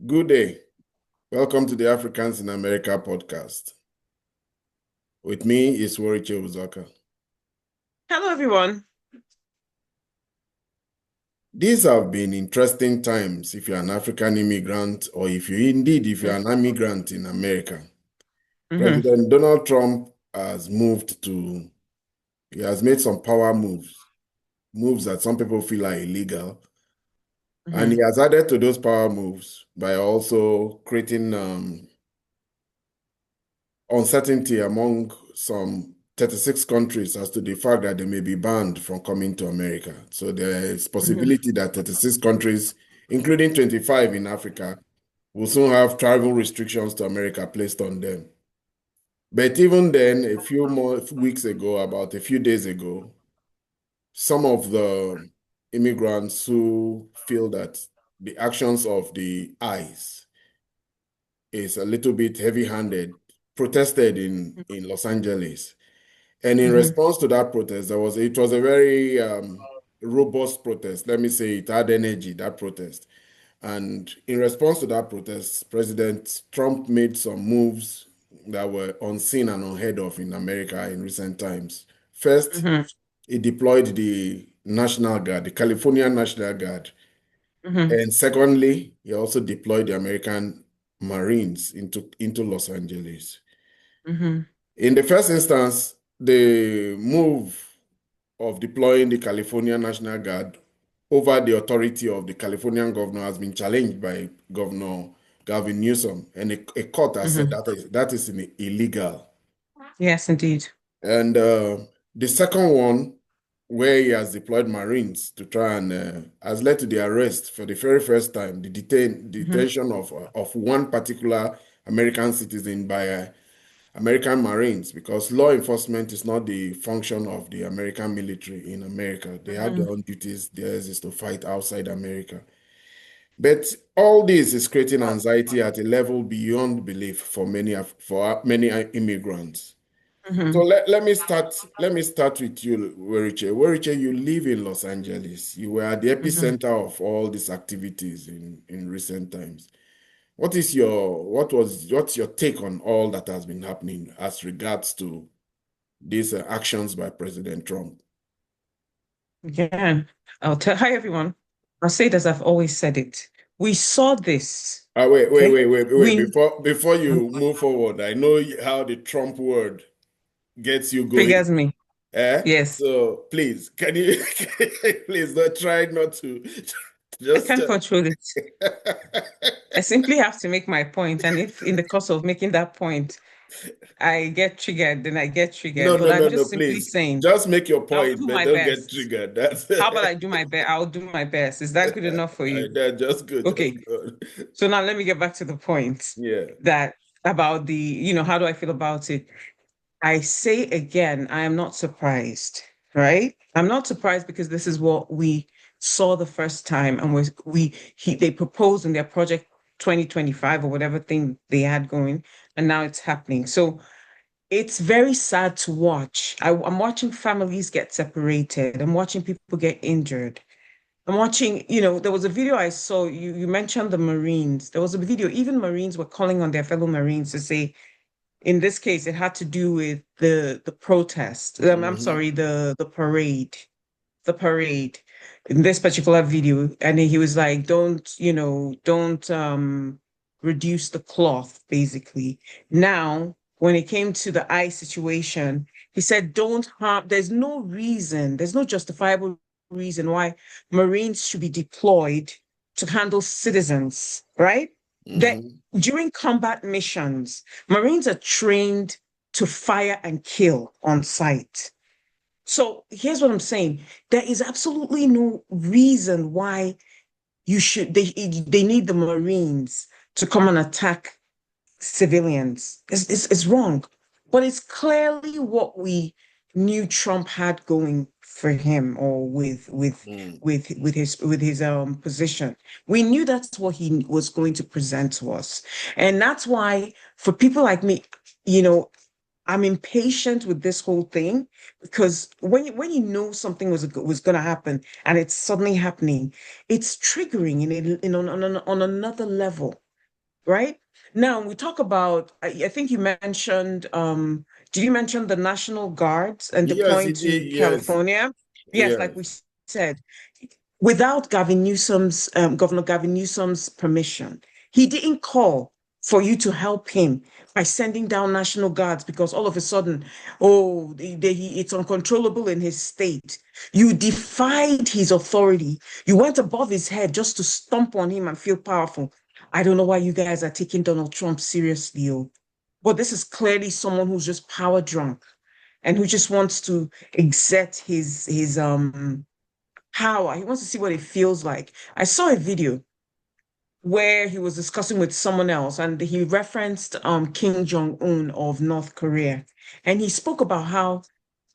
Good day. Welcome to the Africans in America podcast. With me is Woriche Uzaka. Hello, everyone. These have been interesting times if you're an African immigrant or if you're an immigrant in America. Mm-hmm. President Donald Trump he has made some power moves that some people feel are illegal. And he Mm-hmm. has added to those power moves by also creating uncertainty among some 36 countries as to the fact that they may be banned from coming to America. So there is Mm-hmm. possibility that 36 countries, including 25 in Africa, will soon have travel restrictions to America placed on them. But even then, a few more weeks ago, about a few days ago, some of the immigrants who feel that the actions of the ICE is a little bit heavy-handed protested in Los Angeles. And in Mm-hmm. response to that protest, it was a very robust protest. Let me say it had energy, that protest. And in response to that protest, President Trump made some moves that were unseen and unheard of in America in recent times. First, Mm-hmm. he deployed the National Guard, the California National Guard. Mm-hmm. And secondly, he also deployed the American Marines into Los Angeles. Mm-hmm. In the first instance, the move of deploying the California National Guard over the authority of the Californian governor has been challenged by Governor Gavin Newsom, and a court has said Mm-hmm. that is illegal. Yes, indeed. And the second one, where he has deployed Marines to try and has led to the arrest for the very first time, the Mm-hmm. detention of one particular American citizen by American Marines, because law enforcement is not the function of the American military in America. They have Mm-hmm. their own duties. Theirs is to fight outside America. But all this is creating anxiety at a level beyond belief for many immigrants. So Mm-hmm. let me start with you, Weriche. Weriche, you live in Los Angeles. You were at the Mm-hmm. epicenter of all these activities in recent times. What's your take on all that has been happening as regards to these actions by President Trump? Yeah. Hi, everyone. I'll say it as I've always said it. We saw this. Okay. Wait. We Before you move forward, I know how the Trump word gets you going. triggers me. Eh? Yes. So please, can you please don't try not to I just can't control it. I simply have to make my point. And if in the course of making that point, I get triggered, then I get triggered. But I'm no, just simply please. saying, Just make your I'll point, do but my don't get best. triggered. That's How about I do my best? I'll do my best. Is that good enough for you? that's just good, just Okay. good. So now let me get back to the point Yeah. that about how do I feel about it? I say again, I am not surprised, right? I'm not surprised because this is what we saw the first time and they proposed in their project 2025 or whatever thing they had going, and now it's happening. So it's very sad to watch. I'm watching families get separated. I'm watching people get injured. I'm watching, there was a video I saw. You mentioned the Marines. There was a video, even Marines were calling on their fellow Marines to say, in this case, it had to do with the protest. I'm Mhm. sorry, the parade. The parade in this particular video. And he was like, don't reduce the cloth, basically. Now, when it came to the eye situation, he said, don't harm, there's no justifiable reason why Marines should be deployed to handle citizens, right? That Mhm. during combat missions, Marines are trained to fire and kill on sight. So here's what I'm saying. There is absolutely no reason why they need the Marines to come and attack civilians. It's wrong. But it's clearly what we knew Trump had going for him or Mm. with his position. We knew that's what he was going to present to us. And that's why for people like me, you know, I'm impatient with this whole thing because when you know something was going to happen and it's suddenly happening, it's triggering on another level. right? Now we talk about, I think you mentioned, did you mention the National Guards and Yes, deploying it did. to Yes, California? Yes, like we yes. said, without Governor Gavin Newsom's permission. He didn't call for you to help him by sending down National Guards because all of a sudden, oh, it's uncontrollable in his state. You defied his authority. You went above his head just to stomp on him and feel powerful. I don't know why you guys are taking Donald Trump seriously, oh. But this is clearly someone who's just power drunk and who just wants to exert his power. He wants to see what it feels like. I saw a video where he was discussing with someone else and he referenced Kim Jong-un of North Korea. And he spoke about how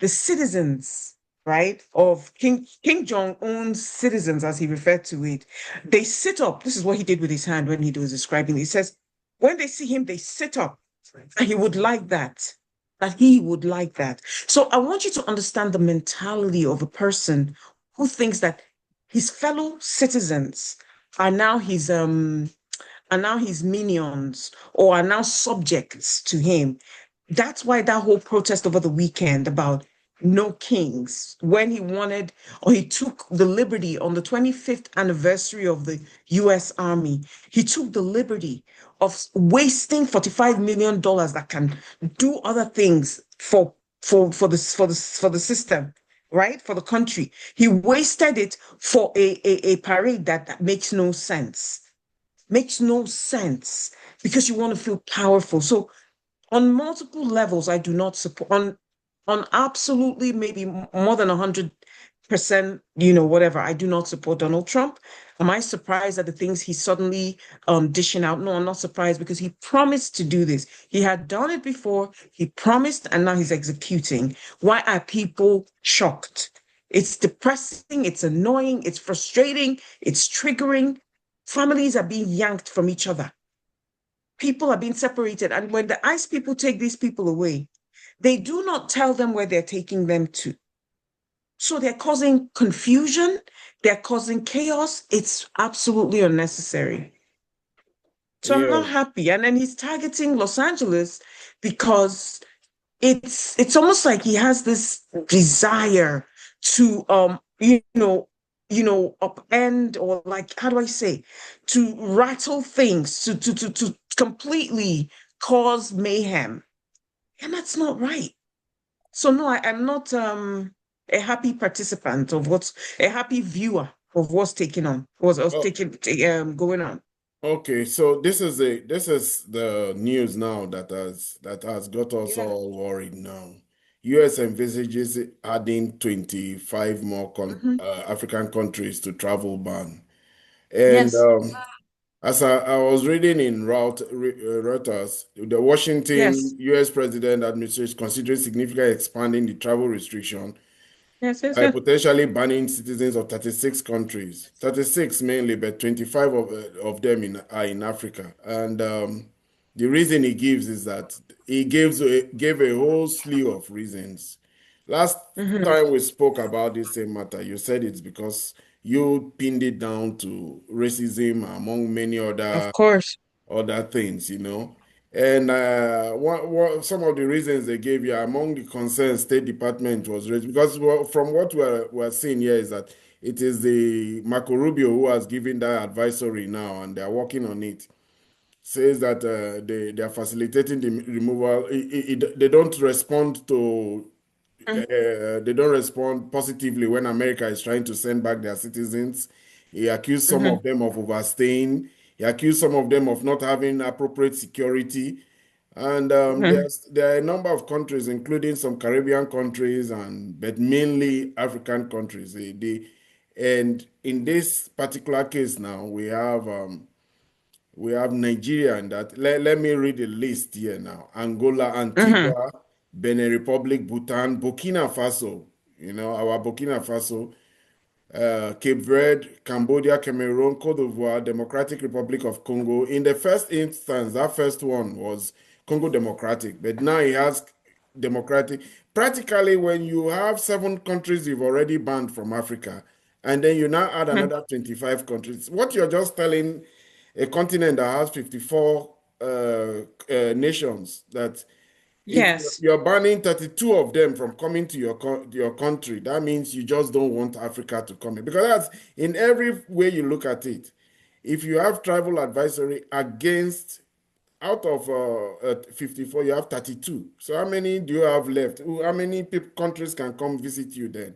the citizens, right, of Kim Jong-un's citizens, as he referred to it, they sit up. This is what he did with his hand when he was describing it. He says, when they see him, they sit up. And he would like that. That he would like that. So I want you to understand the mentality of a person who thinks that his fellow citizens are now his minions or are now subjects to him. That's why that whole protest over the weekend about no kings, when he wanted or he took the liberty on the 25th anniversary of the US Army, he took the liberty of wasting $45 million that can do other things for the system, right? For the country. He wasted it for a parade that makes no sense. Makes no sense because you want to feel powerful. So on multiple levels, I do not support on absolutely maybe more than 100%, whatever. I do not support Donald Trump. Am I surprised at the things he's suddenly dishing out? No, I'm not surprised because he promised to do this. He had done it before, he promised, and now he's executing. Why are people shocked? It's depressing, it's annoying, it's frustrating, it's triggering. Families are being yanked from each other. People are being separated. And when the ICE people take these people away, they do not tell them where they're taking them to. So they're causing confusion, they're causing chaos. It's absolutely unnecessary. So I'm Yeah, not happy. And then he's targeting Los Angeles because it's almost like he has this desire to upend, or like, how do I say, to rattle things, to completely cause mayhem. And that's not right. So no, I'm not a happy participant of what's a happy viewer of what's taking on, what's oh, taking going on. okay. So this is the news now that has got us Yeah. all worried now. US envisages adding 25 more Hmm. African countries to travel ban. And Yes. as I was reading in Reuters, the Washington Yes. US president administration considering significantly expanding the travel restriction Yes. Yes. by Yes. potentially banning citizens of 36 countries. 36 mainly, but 25 of them are in Africa. And the reason he gives is that he gave a whole slew of reasons. Last Hmm. time we spoke about this same matter, you said it's because you pinned it down to racism among many Of other course. things. And some of the reasons they gave you among the concerns State Department was raised, because from what we're seeing here is that it is the Marco Rubio who has given that advisory now, and they're working on it. Says that they are facilitating the removal. They don't respond to Mhm. they don't respond positively when America is trying to send back their citizens. He accused some Mhm. of them of overstaying. He accused some of them of not having appropriate security. And Mhm. there are a number of countries, including some Caribbean countries, but mainly African countries. And in this particular case now, we have Nigeria in that. Let me read the list here now. Angola, Mhm. Antigua, Benin Republic, Bhutan, Burkina Faso, our Burkina Faso, Cape Verde, Cambodia, Cameroon, Cote d'Ivoire, Democratic Republic of Congo. In the first instance, that first one was Congo Democratic, but now it has Democratic. Practically, when you have 7 countries you've already banned from Africa, and then you now add Mhm. another 25 countries, what you're just telling a continent that has 54 nations, that if Yes. you're banning 32 of them from coming to your country, that means you just don't want Africa to come in. Because that's in every way you look at it. If you have travel advisory against out of 54, you have 32. So how many do you have left? How many countries can come visit you then?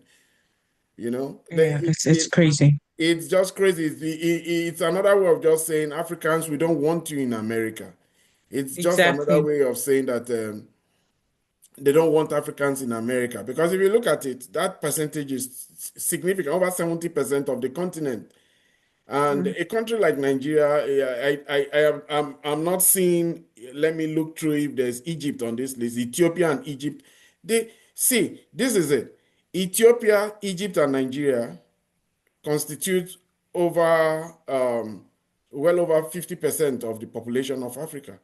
You know, Yeah, it's crazy. it's just crazy. It's another way of just saying Africans, we don't want you in America. It's just another Exactly. way of saying that they don't want Africans in America. Because if you look at it, that percentage is significant, over 70% of the continent. And Mm. a country like Nigeria, I'm not seeing, let me look through if there's Egypt on this list, Ethiopia and Egypt. They see, this is it. Ethiopia, Egypt, and Nigeria constitute over well over 50% of the population of Africa.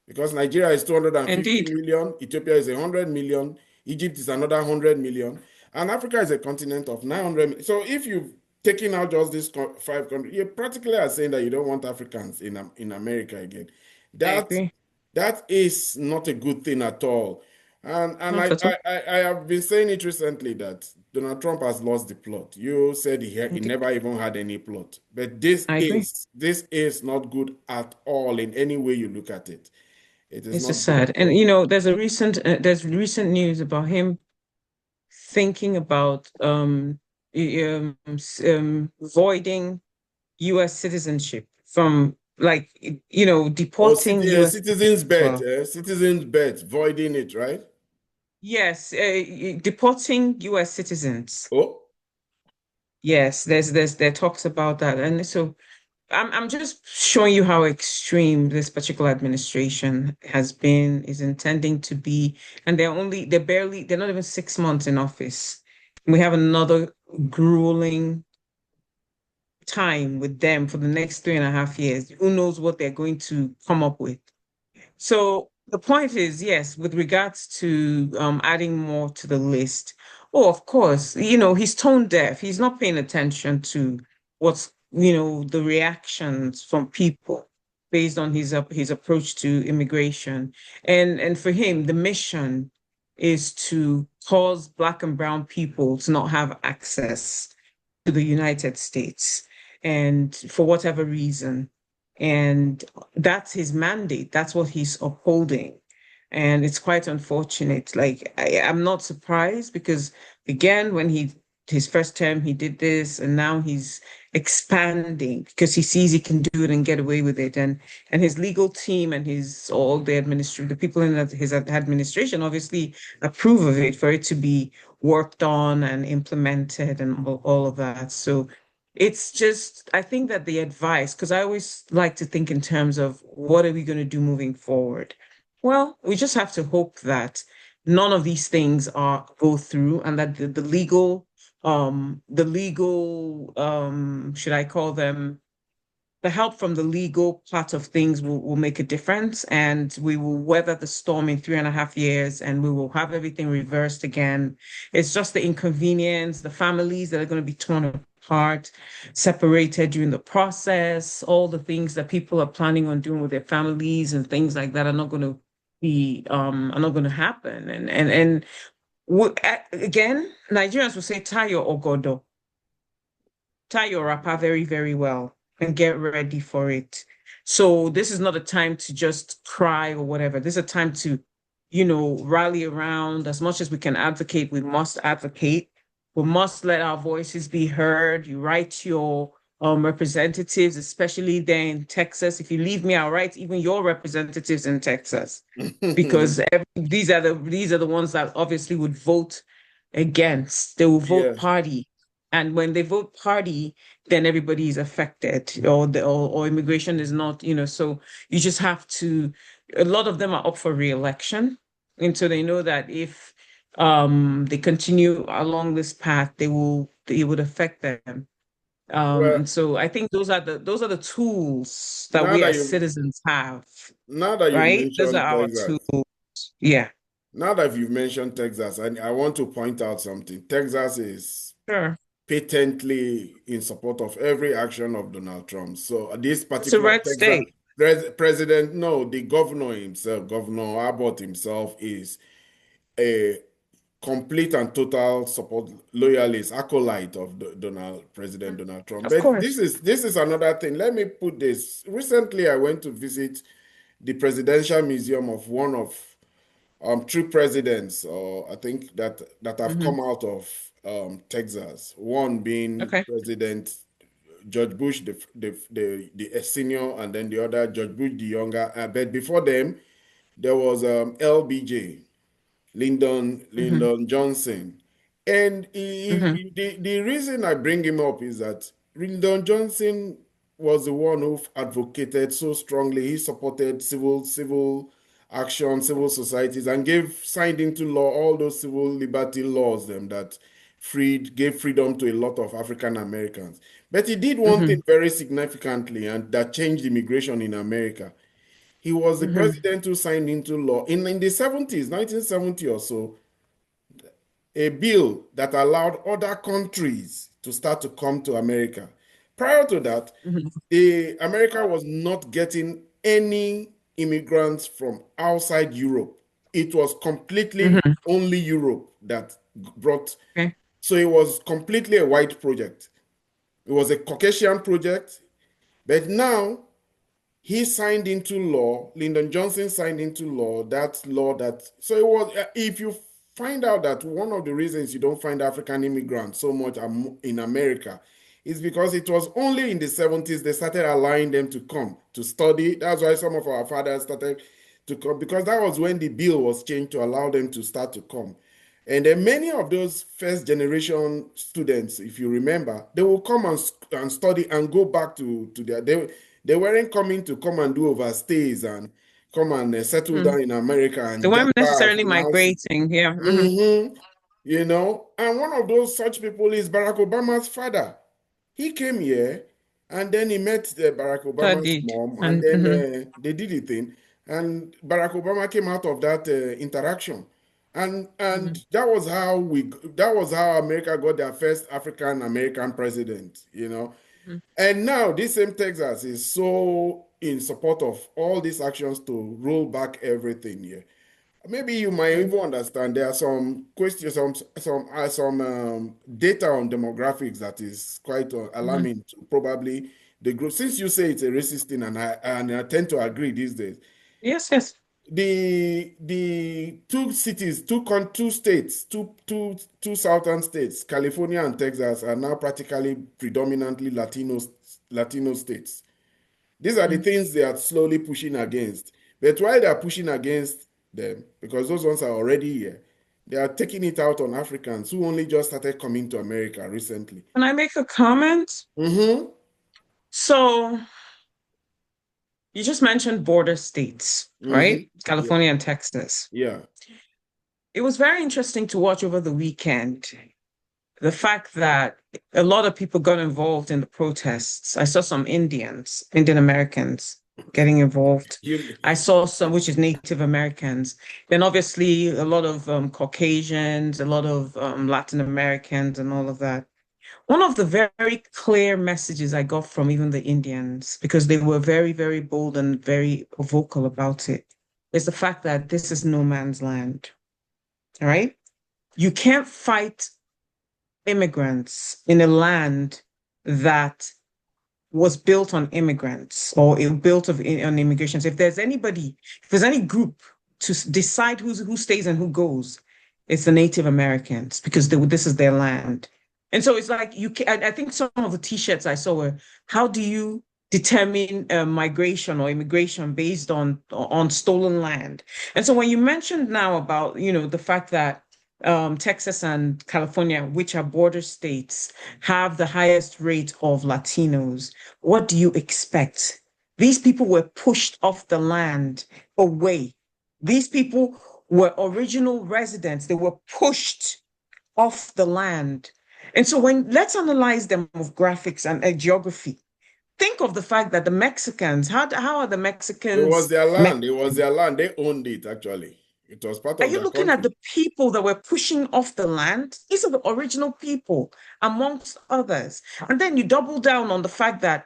Because Nigeria is 250 Indeed. million, Ethiopia is 100 million, Egypt is another 100 million, and Africa is a continent of 900 million. So if you've taken out just these five countries, you practically are saying that you don't want Africans in America again. I That agree. that is not a good thing at all. And Not at all. I have been saying it recently that Donald Trump has lost the plot. You said he Indeed. never even had any plot. But I agree. this is not good at all in any way you look at it. It is It's just not good sad. at And all. there's recent news about him thinking about voiding US citizenship from like Oh, deporting US citizens' as bet, well. citizens' bet, voiding it, right? Yes, deporting US citizens. Oh, Yes, there talks about that. And so I'm just showing you how extreme this particular administration has been, is intending to be, and they're not even 6 months in office. We have another grueling time with them for the next 3.5 years. Who knows what they're going to come up with? So the point is, yes, with regards to adding more to the list. Oh, of course, he's tone deaf. He's not paying attention to what's, the reactions from people based on his approach to immigration. And for him, the mission is to cause Black and brown people to not have access to the United States, and for whatever reason. And that's his mandate. That's what he's upholding. And it's quite unfortunate. Like I'm not surprised because again, when his first term he did this, and now he's expanding because he sees he can do it and get away with it. And his legal team and the people in his administration obviously approve of it for it to be worked on and implemented and all of that. So it's just, I think that the advice, because I always like to think in terms of what are we going to do moving forward? Well, we just have to hope that none of these things are go through and that should I call them, the help from the legal part of things will make a difference, and we will weather the storm in 3.5 years, and we will have everything reversed again. It's just the inconvenience, the families that are going to be torn apart, separated during the process, all the things that people are planning on doing with their families and things like that are not going to happen. Again, Nigerians will say, tie your ogodo, tie your wrapper very, very well and get ready for it. So this is not a time to just cry or whatever. This is a time to, rally around. As much as we can advocate, we must advocate. We must let our voices be heard. You write your representatives, especially there in Texas. If you leave me, I'll write even your representatives in Texas because these are the ones that obviously would vote against. They will vote yes. party, and when they vote party, then everybody is affected, or immigration is not. So you just have to. A lot of them are up for re-election, and so they know that if they continue along this path, it would affect them. Well, And so I think those are the tools that now we that as you citizens have, now that you right? Those are mentioned our Texas, tools. Yeah, now that you've mentioned Texas, I want to point out something. Texas is sure. patently in support of every action of Donald Trump. So this It's a particular red Texas state. president, no, the governor himself, Governor Abbott himself, is a complete and total support loyalist, acolyte of President Donald Trump. Of But course. this is another thing. Let me put this. Recently, I went to visit the Presidential Museum of one of three presidents, or I think that have Hmm. come out of Texas. One being Okay. President George Bush, the senior, and then the other George Bush the younger. But before them, there was LBJ. Hmm. Lyndon Johnson. And Hmm. the reason I bring him up is that Lyndon Johnson was the one who advocated so strongly. He supported civil action, civil societies, and signed into law all those civil liberty laws that gave freedom to a lot of African Americans. But he did one Hmm. thing very significantly, and that changed immigration in America. He was the Hmm. president who signed into law in the 70s, 1970 or so, a bill that allowed other countries to start to come to America. Prior to that, Hmm. America was not getting any immigrants from outside Europe. It was completely Hmm. only Europe that brought, Okay. so it was completely a white project. It was a Caucasian project. But now he signed into law, Lyndon Johnson signed into law that, so it was, if you find out that one of the reasons you don't find African immigrants so much in America is because it was only in the 70s they started allowing them to come to study. That's why some of our fathers started to come, because that was when the bill was changed to allow them to start to come. And then many of those first generation students, if you remember, they will come and study and go back to they weren't coming to come and do overstays and come and settle Hmm. down in America They and weren't get back necessarily now. migrating. Yeah. Hmm. Hmm. And one of those such people is Barack Obama's father. He came here and then he met Barack Obama's Studied. mom, and And then they did the thing. And Barack Obama came out of that interaction. And hmm. that was how America got their first African American president. Hmm. And now this same Texas is so in support of all these actions to roll back everything here. Maybe you might Hmm. even understand there are some questions, some data on demographics that is quite Hmm. alarming to probably the group. Since you say it's a racist thing, and I tend to agree these days, Yes, yes. the two cities, two states, two southern states, California and Texas, are now practically predominantly Latino states. These are the Hmm. things they are slowly pushing against. But while they are pushing against them, because those ones are already here, they are taking it out on Africans who only just started coming to America recently. Can I make a comment? Mm-hmm. So you just mentioned border states, Mm-hmm. right? Yeah. California and Texas. Yeah. It was very interesting to watch over the weekend. The fact that a lot of people got involved in the protests. I saw some Indian Americans getting involved. You, I saw some, which is Native Americans. Then obviously a lot of Caucasians, a lot of Latin Americans, and all of that. One of the very clear messages I got from even the Indians, because they were very, very bold and very vocal about it, is the fact that this is no man's land. All right. You can't fight immigrants in a land that was built on immigrants or it built on immigrations. If there's any group to decide who stays and who goes, it's the Native Americans because this is their land. And so it's like I think some of the T-shirts I saw were, how do you determine migration or immigration based on stolen land? And so when you mentioned now about, the fact that Texas and California, which are border states, have the highest rate of Latinos, what do you expect? These people were pushed off the land away. These people were original residents. They were pushed off the land. And so let's analyze demographics and geography. Think of the fact that the Mexicans, how are the it was Mexicans? their land. It was their land. They owned it actually. It was part Are of you their looking at country. the people that were pushing off the land? These are the original people, amongst others. And then you double down on the fact that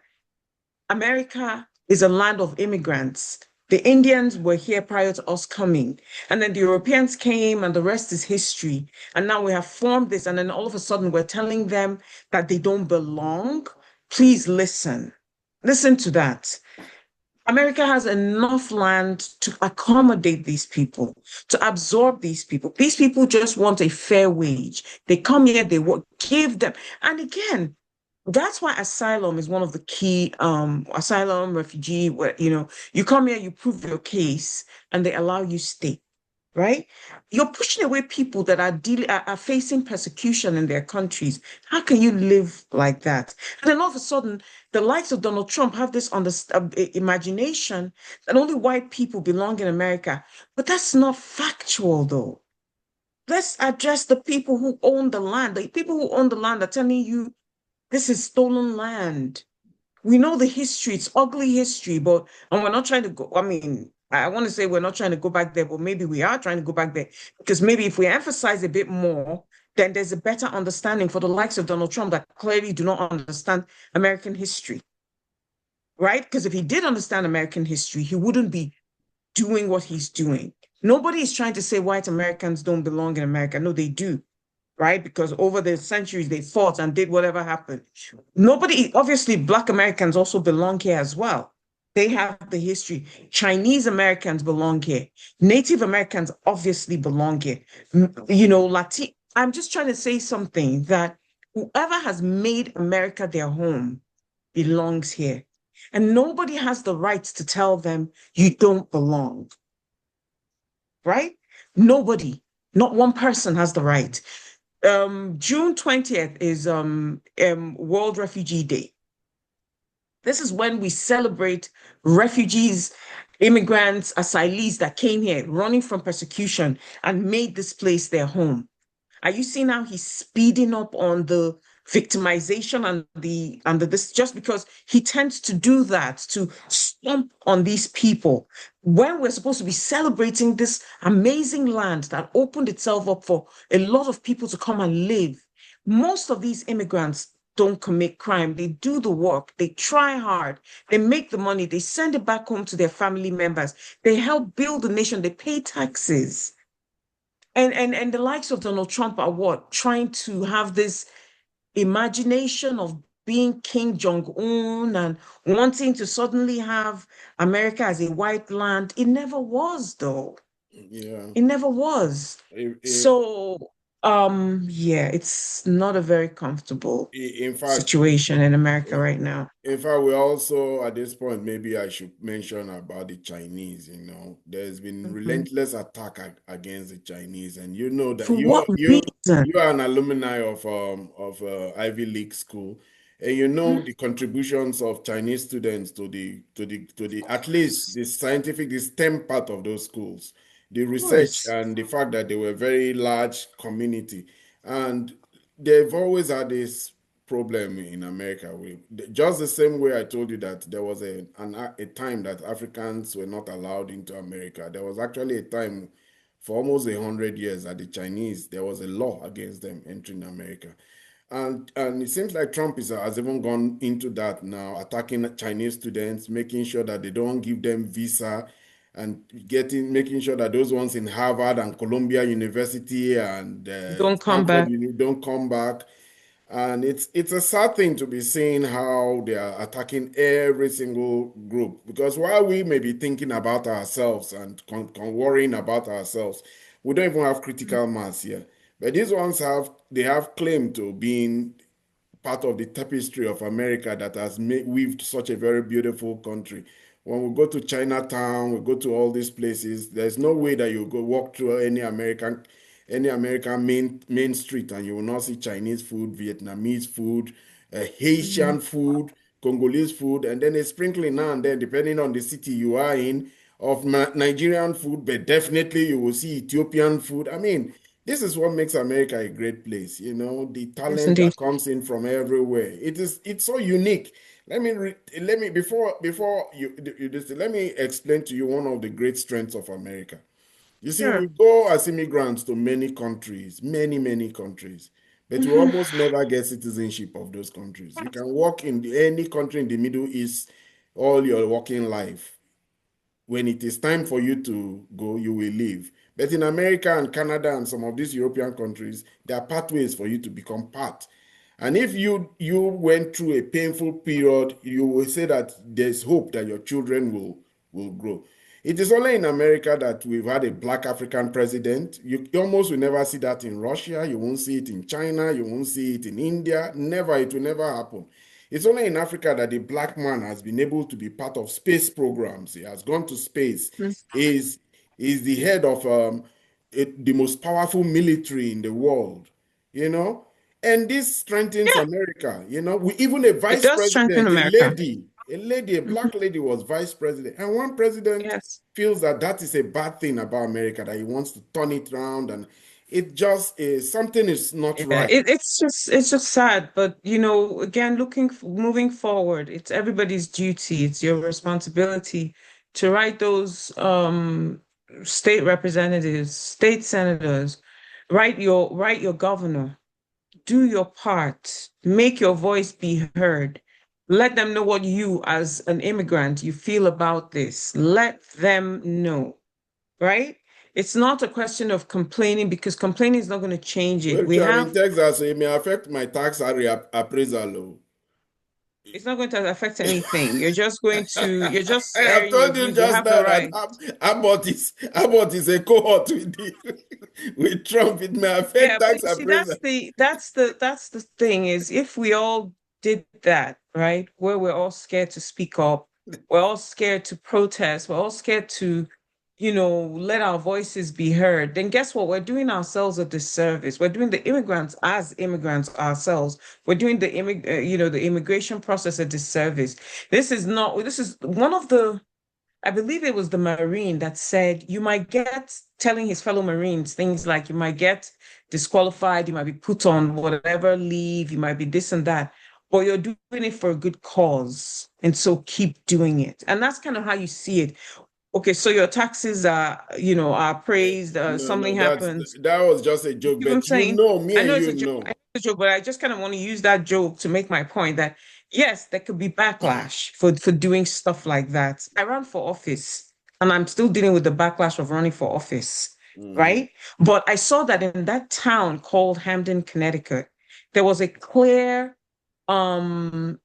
America is a land of immigrants. The Indians were here prior to us coming. And then the Europeans came, and the rest is history. And now we have formed this. And then all of a sudden, we're telling them that they don't belong. Please listen. Listen to that. America has enough land to accommodate these people, to absorb these people. These people just want a fair wage. They come here, they work, give them. And again, that's why asylum is one of the key asylum refugee where you come here, you prove your case, and they allow you stay, right? You're pushing away people that are facing persecution in their countries. How can you live like that? And then all of a sudden, the likes of Donald Trump have this imagination that only white people belong in America. But that's not factual, though. Let's address the people who own the land. The people who own the land are telling you this is stolen land. We know the history, it's ugly history, but and we're not trying to go. I mean, I want to say we're not trying to go back there, but maybe we are trying to go back there because maybe if we emphasize a bit more, then there's a better understanding for the likes of Donald Trump that clearly do not understand American history, right? Because if he did understand American history, he wouldn't be doing what he's doing. Nobody is trying to say white Americans don't belong in America. No, they do, right? Because over the centuries they fought and did whatever happened. Nobody, obviously, Black Americans also belong here as well. They have the history. Chinese Americans belong here. Native Americans obviously belong here. Latin. I'm just trying to say something that whoever has made America their home belongs here. And nobody has the right to tell them you don't belong, right? Nobody, not one person has the right. June 20th is World Refugee Day. This is when we celebrate refugees, immigrants, asylees that came here running from persecution and made this place their home. Are you seeing how he's speeding up on the victimization and the this just because he tends to do that to stomp on these people when we're supposed to be celebrating this amazing land that opened itself up for a lot of people to come and live. Most of these immigrants don't commit crime. They do the work, they try hard, they make the money, they send it back home to their family members, they help build the nation, they pay taxes. And the likes of Donald Trump are what? Trying to have this imagination of being King Jong-un and wanting to suddenly have America as a white land. It never was, though. Yeah. It never was. I- So, yeah, it's not a very comfortable in fact, situation in America in right now. in fact, we also at this point, maybe I should mention about the Chinese. There's been Mhm. relentless attack against the Chinese, and you know that For what reason? you are an alumni of Ivy League school, and you know Mhm. the contributions of Chinese students to the at least the scientific, the STEM part of those schools, the Of research course. and the fact that they were a very large community, and they've always had this problem in America. Just the same way I told you that there was a time that Africans were not allowed into America. There was actually a time for almost 100 years that the Chinese, there was a law against them entering America. And it seems like Trump has even gone into that now, attacking Chinese students, making sure that they don't give them visa and making sure that those ones in Harvard and Columbia University and Don't come Stanford back. don't come back. And it's a sad thing to be seeing how they are attacking every single group. Because while we may be thinking about ourselves and worrying about ourselves, we don't even have critical mass here. But these ones they have claim to being part of the tapestry of America that has weaved such a very beautiful country. When we go to Chinatown, we go to all these places, there's no way that you go walk through any American main street and you will not see Chinese food, Vietnamese food, Mhm. Haitian food, Congolese food, and then a sprinkling now and then, depending on the city you are in, of Nigerian food, but definitely you will see Ethiopian food. I mean, this is what makes America a great place, the Yes, talent indeed. that comes in from everywhere. It's so unique. Let me before you do this, let me explain to you one of the great strengths of America. You see, we Sure. go as immigrants to many countries, many, many countries, but we almost never get citizenship of those countries. You can work in any country in the Middle East all your working life. When it is time for you to go, you will leave. But in America and Canada and some of these European countries, there are pathways for you to become part. And if you went through a painful period, you will say that there's hope that your children will grow. It is only in America that we've had a black African president. You almost will never see that in Russia. You won't see it in China. You won't see it in India. Never, it will never happen. It's only in Africa that the black man has been able to be part of space programs. He has gone to space. Is is the head of the most powerful military in the world, you know? And this strengthens Yeah, America, you know? We even a it vice does strengthen president, America. a Mhm. black lady was vice president. And one president Yes. feels that that is a bad thing about America, that he wants to turn it around. And it just is something is not Yeah, right. it's just sad, but again, moving forward, it's everybody's duty, it's your responsibility to write those state representatives, state senators, write your governor, do your part, make your voice be heard. Let them know what you, as an immigrant, you feel about this. Let them know, right? It's not a question of complaining because complaining is not going to change Well, it. if We you are in have Texas, it may affect my tax appraisal. Oh. It's not going to affect anything. You're just I have airing your told you views. You just have the now that right. Abbott is a cohort with with Trump. It may Yeah, affect but tax you see, appraisal. that's the thing is if we all did that, right, where we're all scared to speak up, we're all scared to protest, we're all scared to, let our voices be heard, then guess what? We're doing ourselves a disservice. We're doing the immigrants as immigrants ourselves. We're doing the immigration process a disservice. This is one of the I believe it was the Marine that said you might get telling his fellow Marines things like you might get disqualified, you might be put on whatever leave, you might be this and that, but you're doing it for a good cause. And so keep doing it. And that's kind of how you see it. Okay, so your taxes are praised, No, no, something happens. that was just a You joke. see what I'm But you saying? know, me I and know it's you a joke. I know know. it's a joke, but I just kind of want to use that joke to make my point that yes, there could be backlash for doing stuff like that. I ran for office, and I'm still dealing with the backlash of running for office, Mhm. right? But I saw that in that town called Hamden, Connecticut, there was a clear um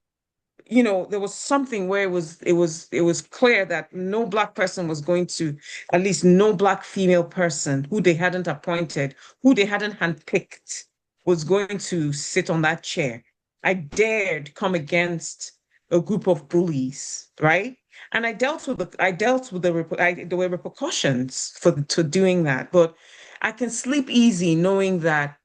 there was something where it was clear that no black person was going to, at least no black female person who they hadn't appointed, who they hadn't handpicked, was going to sit on that chair. I dared come against a group of bullies, right? And I dealt with there were repercussions for doing that, but I can sleep easy knowing that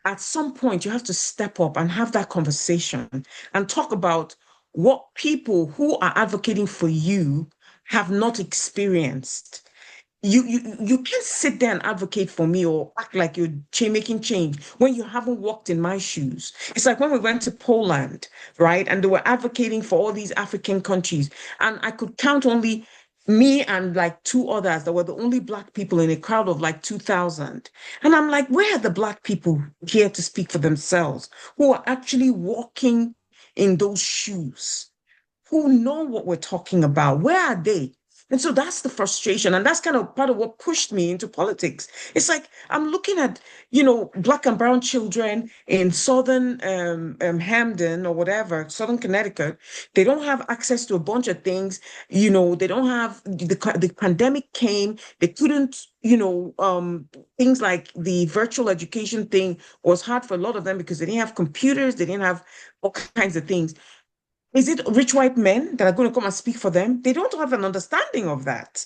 at some point you have to step up and have that conversation and talk about what people who are advocating for you have not experienced. You can't sit there and advocate for me or act like you're making change when you haven't walked in my shoes. It's like when we went to Poland, right? And they were advocating for all these African countries, and I could count only me and like two others that were the only black people in a crowd of like 2,000. And I'm like, where are the black people here to speak for themselves, who are actually walking in those shoes, who know what we're talking about? Where are they? And so that's the frustration. And that's kind of part of what pushed me into politics. It's like I'm looking at, black and brown children in southern Hamden or whatever, southern Connecticut. They don't have access to a bunch of things. They don't have the pandemic came. They couldn't, things like the virtual education thing was hard for a lot of them because they didn't have computers, they didn't have all kinds of things. Is it rich white men that are going to come and speak for them? They don't have an understanding of that,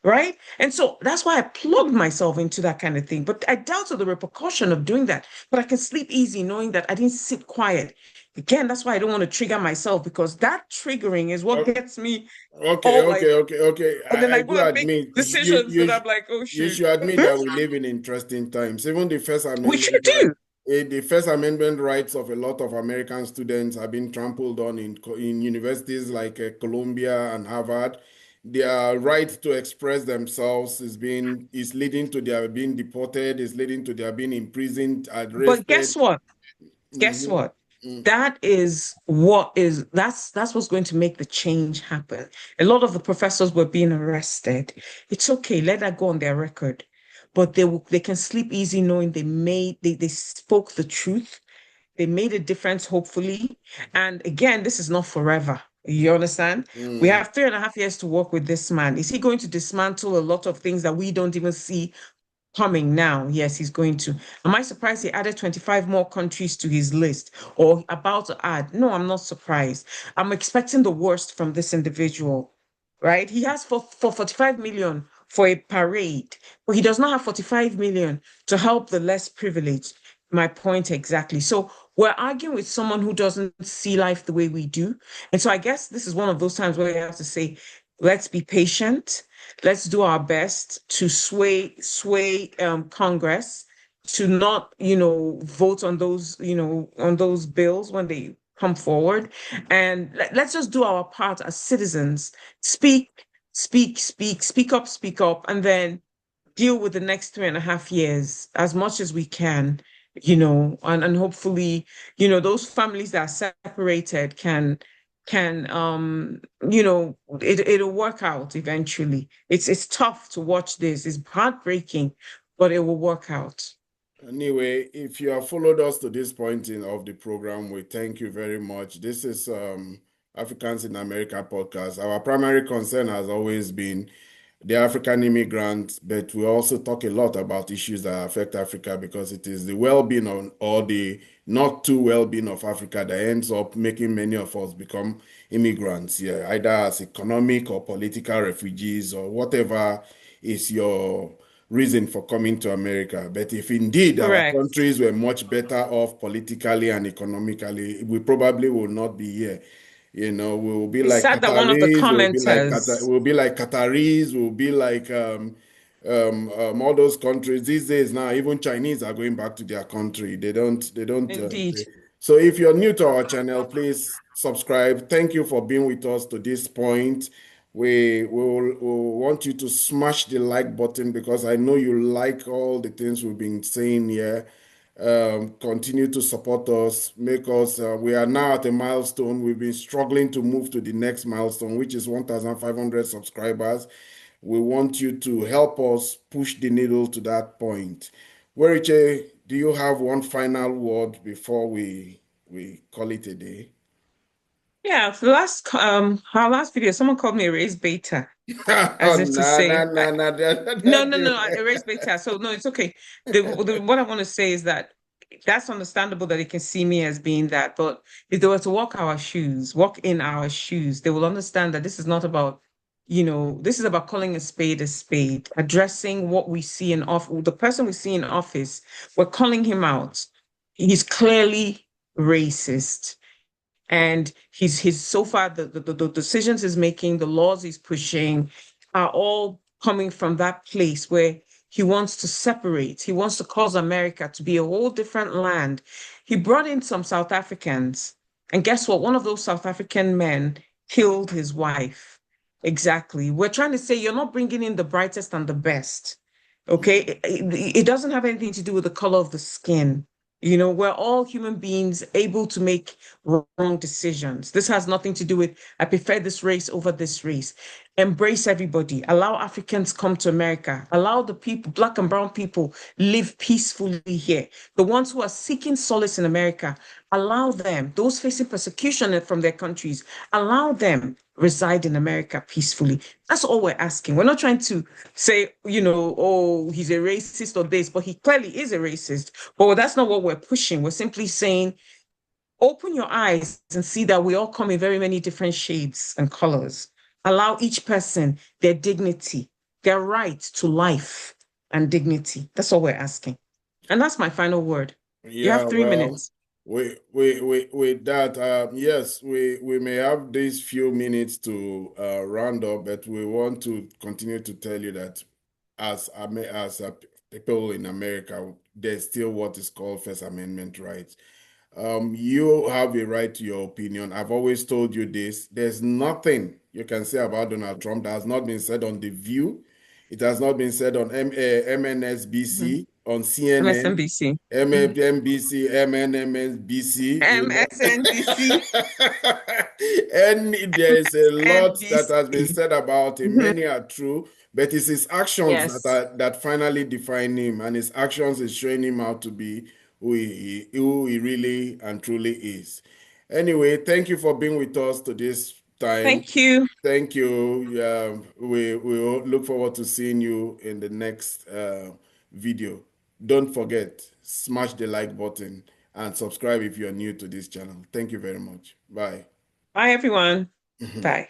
right? And so that's why I plugged myself into that kind of thing. But I dealt with the repercussion of doing that. But I can sleep easy knowing that I didn't sit quiet. Again, that's why I don't want to trigger myself because that triggering is what O- gets me Okay, all like, okay, okay, okay. and then I I do go and make admit decisions that I'm like, oh you shoot. should admit that we live in interesting times. Even the First We Amendment should do. the First Amendment rights of a lot of American students have been trampled on in universities like Columbia and Harvard. their right to express themselves is leading to their being deported, is leading to their being imprisoned, But arrested. guess what? Guess Mhm. what? Mm. That's what's going to make the change happen. A lot of the professors were being arrested. It's okay, let that go on their record. But they can sleep easy knowing they spoke the truth. They made a difference, hopefully. And again, this is not forever. You understand? We Mm. have 3.5 years to work with this man. Is he going to dismantle a lot of things that we don't even see coming now? Yes, he's going to. Am I surprised he added 25 more countries to his list or about to add? No, I'm not surprised. I'm expecting the worst from this individual, right? He has for 45 million for a parade, but he does not have 45 million to help the less privileged. My point exactly. So we're arguing with someone who doesn't see life the way we do. And so I guess this is one of those times where you have to say, let's be patient. Let's do our best to sway Congress to not, vote on those, on those bills when they come forward. And let's just do our part as citizens. Speak up, and then deal with the next 3.5 years as much as we can, and hopefully, those families that are separated can it'll work out eventually. It's tough to watch this. It's heartbreaking, but it will work out. Anyway, if you have followed us to this point of the program, we thank you very much. This is Africans in America podcast. Our primary concern has always been the African immigrants, but we also talk a lot about issues that affect Africa because it is the well-being or the not too well-being of Africa that ends up making many of us become immigrants, yeah, either as economic or political refugees or whatever is your reason for coming to America. But if indeed our Correct. countries were much better off politically and economically, we probably will not be here. We will be It's like sad that one of the Qataris, commenters, we'll be like Qataris, we'll be like all those countries these days now. Even Chinese are going back to their country. They don't. indeed. So if you're new to our channel, please subscribe. Thank you for being with us to this point. We want you to smash the like button because I know you like all the things we've been saying here. Continue to support us, make us. We are now at a milestone. We've been struggling to move to the next milestone, which is 1,500 subscribers. We want you to help us push the needle to that point. Weriche, do you have one final word before we call it a day? Yeah, for the last our last video, someone called me a raised beta, Oh, as if to no, say, no, no, no, no, don't no, do no, I erased beta. So no, it's okay. What I want to say is that that's understandable that they can see me as being that. But if they were to walk in our shoes, they will understand that this is not about, this is about calling a spade, addressing what we see in off the person we see in office. We're calling him out. He's clearly racist. And he's so far the decisions he's making, the laws he's pushing are all coming from that place where he wants to separate. He wants to cause America to be a whole different land. He brought in some South Africans, and guess what? One of those South African men killed his wife. Exactly. We're trying to say you're not bringing in the brightest and the best. Okay. It doesn't have anything to do with the color of the skin. We're all human beings able to make wrong decisions. This has nothing to do with, I prefer this race over this race. Embrace everybody. Allow Africans come to America. Allow the people, Black and brown people, live peacefully here. The ones who are seeking solace in America, allow them. Those facing persecution from their countries, allow them reside in America peacefully. That's all we're asking. We're not trying to say, oh, he's a racist or this, but he clearly is a racist. But that's not what we're pushing. We're simply saying, open your eyes and see that we all come in very many different shades and colors. Allow each person their dignity, their right to life and dignity. That's all we're asking. And that's my final word. You Yeah, have three well, minutes. with that, yes, we may have these few minutes to round up, but we want to continue to tell you that as people in America, there's still what is called First Amendment rights. You have a right to your opinion. I've always told you this. There's nothing you can say about Donald Trump that has not been said on The View. It has not been said on Mhm. MNSBC, on CNN, MSNBC. Mhm. MSNBC, MNMSBC, you know. MSNBC. And there is a lot that has been NBC. said about him. Mhm. Many are true, but it's his actions Yes. that finally define him, and his actions is showing him how to be who he really and truly is. Anyway, thank you for being with us to this time. Thank you. Thank you. We will look forward to seeing you in the next video. Don't forget, smash the like button and subscribe if you're new to this channel. Thank you very much. Bye. Bye, everyone. Bye.